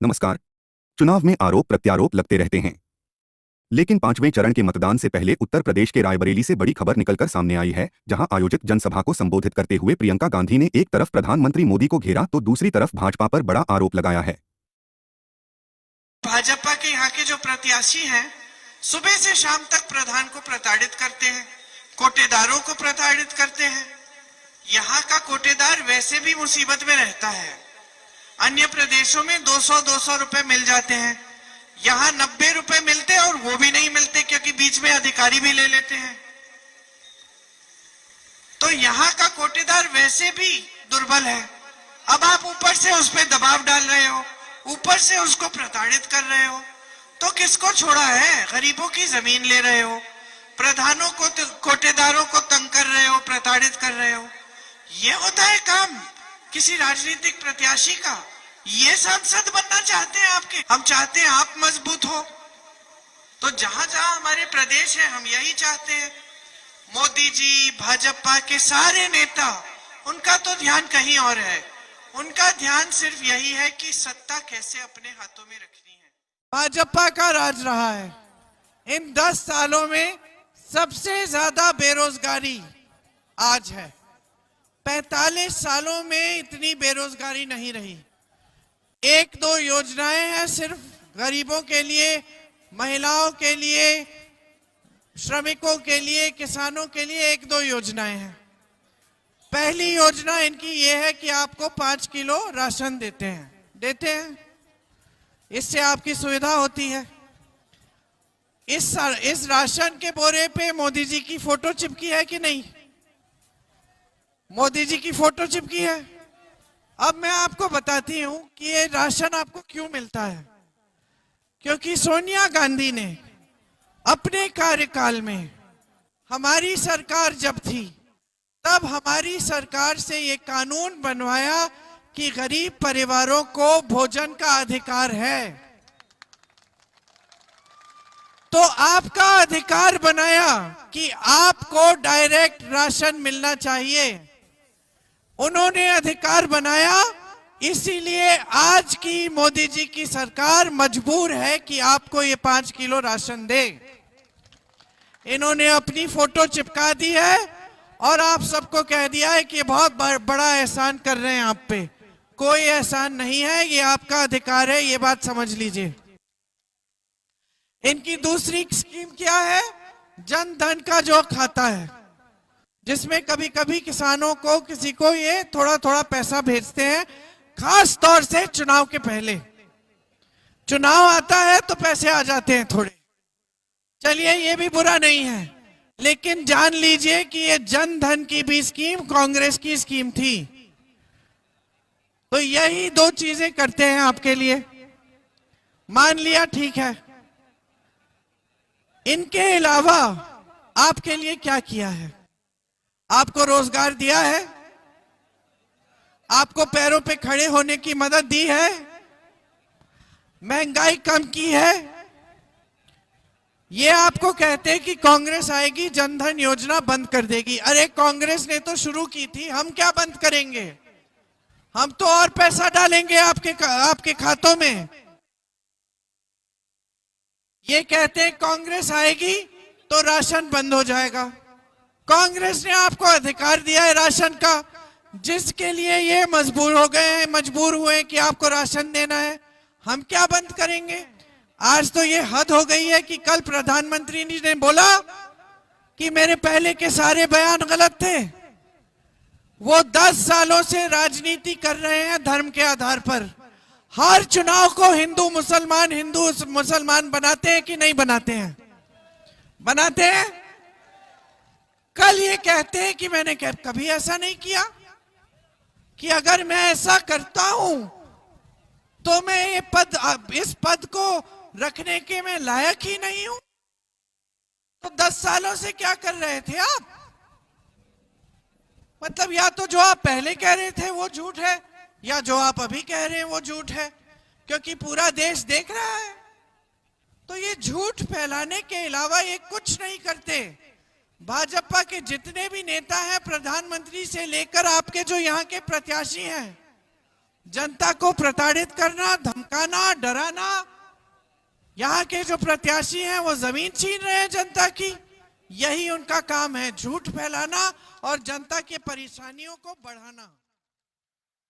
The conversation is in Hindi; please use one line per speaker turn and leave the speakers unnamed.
नमस्कार। चुनाव में आरोप प्रत्यारोप लगते रहते हैं, लेकिन 5वें चरण के मतदान से पहले उत्तर प्रदेश के रायबरेली से बड़ी खबर निकलकर सामने आई है, जहां आयोजित जनसभा को संबोधित करते हुए प्रियंका गांधी ने एक तरफ प्रधानमंत्री मोदी को घेरा तो दूसरी तरफ भाजपा पर बड़ा आरोप लगाया है।
भाजपा के यहाँ के जो प्रत्याशी हैं, सुबह से शाम तक प्रधान को प्रताड़ित करते हैं, कोटेदारों को प्रताड़ित करते हैं। यहाँ का कोटेदार वैसे भी मुसीबत में रहता है। अन्य प्रदेशों में 200-200 रुपए मिल जाते हैं, यहाँ 90 रुपए मिलते हैं और वो भी नहीं मिलते क्योंकि बीच में अधिकारी भी ले लेते हैं। तो यहाँ का कोटेदार वैसे भी दुर्बल है। अब आप ऊपर से उस पर दबाव डाल रहे हो, ऊपर से उसको प्रताड़ित कर रहे हो, तो किसको छोड़ा है? गरीबों की जमीन ले रहे हो, प्रधानों को, कोटेदारों को तंग कर रहे हो, प्रताड़ित कर रहे हो। ये होता है काम किसी राजनीतिक प्रत्याशी का? ये सांसद बनना चाहते हैं आपके? हम चाहते हैं आप मजबूत हो। तो जहां जहां हमारे प्रदेश है, हम यही चाहते हैं। मोदी जी, भाजपा के सारे नेता, उनका तो ध्यान कहीं और है। उनका ध्यान सिर्फ यही है कि सत्ता कैसे अपने हाथों में रखनी है।
भाजपा का राज रहा है। इन 10 सालों में सबसे ज्यादा बेरोजगारी आज है। 45 सालों में इतनी बेरोजगारी नहीं रही। 1-2 योजनाएं हैं सिर्फ गरीबों के लिए, महिलाओं के लिए, श्रमिकों के लिए, किसानों के लिए 1-2 योजनाएं हैं। पहली योजना इनकी ये है कि आपको 5 किलो राशन देते हैं। इससे आपकी सुविधा होती है। इस राशन के बोरे पे मोदी जी की फोटो चिपकी है कि नहीं? मोदी जी की फोटो चिपकी है। अब मैं आपको बताती हूं कि ये राशन आपको क्यों मिलता है। क्योंकि सोनिया गांधी ने अपने कार्यकाल में, हमारी सरकार जब थी तब हमारी सरकार से ये कानून बनवाया कि गरीब परिवारों को भोजन का अधिकार है। तो आपका अधिकार बनाया कि आपको डायरेक्ट राशन मिलना चाहिए। उन्होंने अधिकार बनाया, इसीलिए आज की मोदी जी की सरकार मजबूर है कि आपको ये 5 किलो राशन दे। इन्होंने अपनी फोटो चिपका दी है और आप सबको कह दिया है कि बहुत बड़ा एहसान कर रहे हैं आप पे। कोई एहसान नहीं है, ये आपका अधिकार है, ये बात समझ लीजिए। इनकी दूसरी स्कीम क्या है? जन धन का जो खाता है, जिसमें कभी कभी किसानों को, किसी को ये थोड़ा थोड़ा पैसा भेजते हैं, खास तौर से चुनाव के पहले। चुनाव आता है तो पैसे आ जाते हैं थोड़े। चलिए, ये भी बुरा नहीं है, लेकिन जान लीजिए कि ये जन धन की भी स्कीम कांग्रेस की स्कीम थी। तो यही 2 चीजें करते हैं आपके लिए। मान लिया, ठीक है। इनके अलावा आपके लिए क्या किया है? आपको रोजगार दिया है, आपको पैरों पे खड़े होने की मदद दी है, महंगाई कम की है। ये आपको कहते हैं कि कांग्रेस आएगी जनधन योजना बंद कर देगी। अरे, कांग्रेस ने तो शुरू की थी, हम क्या बंद करेंगे? हम तो और पैसा डालेंगे आपके खातों में। ये कहते हैं कांग्रेस आएगी तो राशन बंद हो जाएगा। कांग्रेस ने आपको अधिकार दिया है राशन का, जिसके लिए ये मजबूर हुए कि आपको राशन देना है। हम क्या बंद करेंगे? आज तो ये हद हो गई है कि कल प्रधानमंत्री जी ने बोला कि मेरे पहले के सारे बयान गलत थे। वो 10 सालों से राजनीति कर रहे हैं धर्म के आधार पर। हर चुनाव को हिंदू मुसलमान बनाते हैं कि नहीं बनाते हैं? बनाते हैं। कल ये कहते हैं कि मैंने कभी ऐसा नहीं किया, कि अगर मैं ऐसा करता हूं तो मैं इस पद को रखने के मैं लायक ही नहीं हूं। तो 10 सालों से क्या कर रहे थे आप? मतलब या तो जो आप पहले कह रहे थे वो झूठ है, या जो आप अभी कह रहे हैं वो झूठ है, क्योंकि पूरा देश देख रहा है। तो ये झूठ फैलाने के अलावा ये कुछ नहीं करते। भाजपा के जितने भी नेता हैं, प्रधानमंत्री से लेकर आपके जो यहाँ के प्रत्याशी हैं, जनता को प्रताड़ित करना, धमकाना, डराना। यहाँ के जो प्रत्याशी हैं वो जमीन छीन रहे हैं जनता की। यही उनका काम है, झूठ फैलाना और जनता की परेशानियों को बढ़ाना।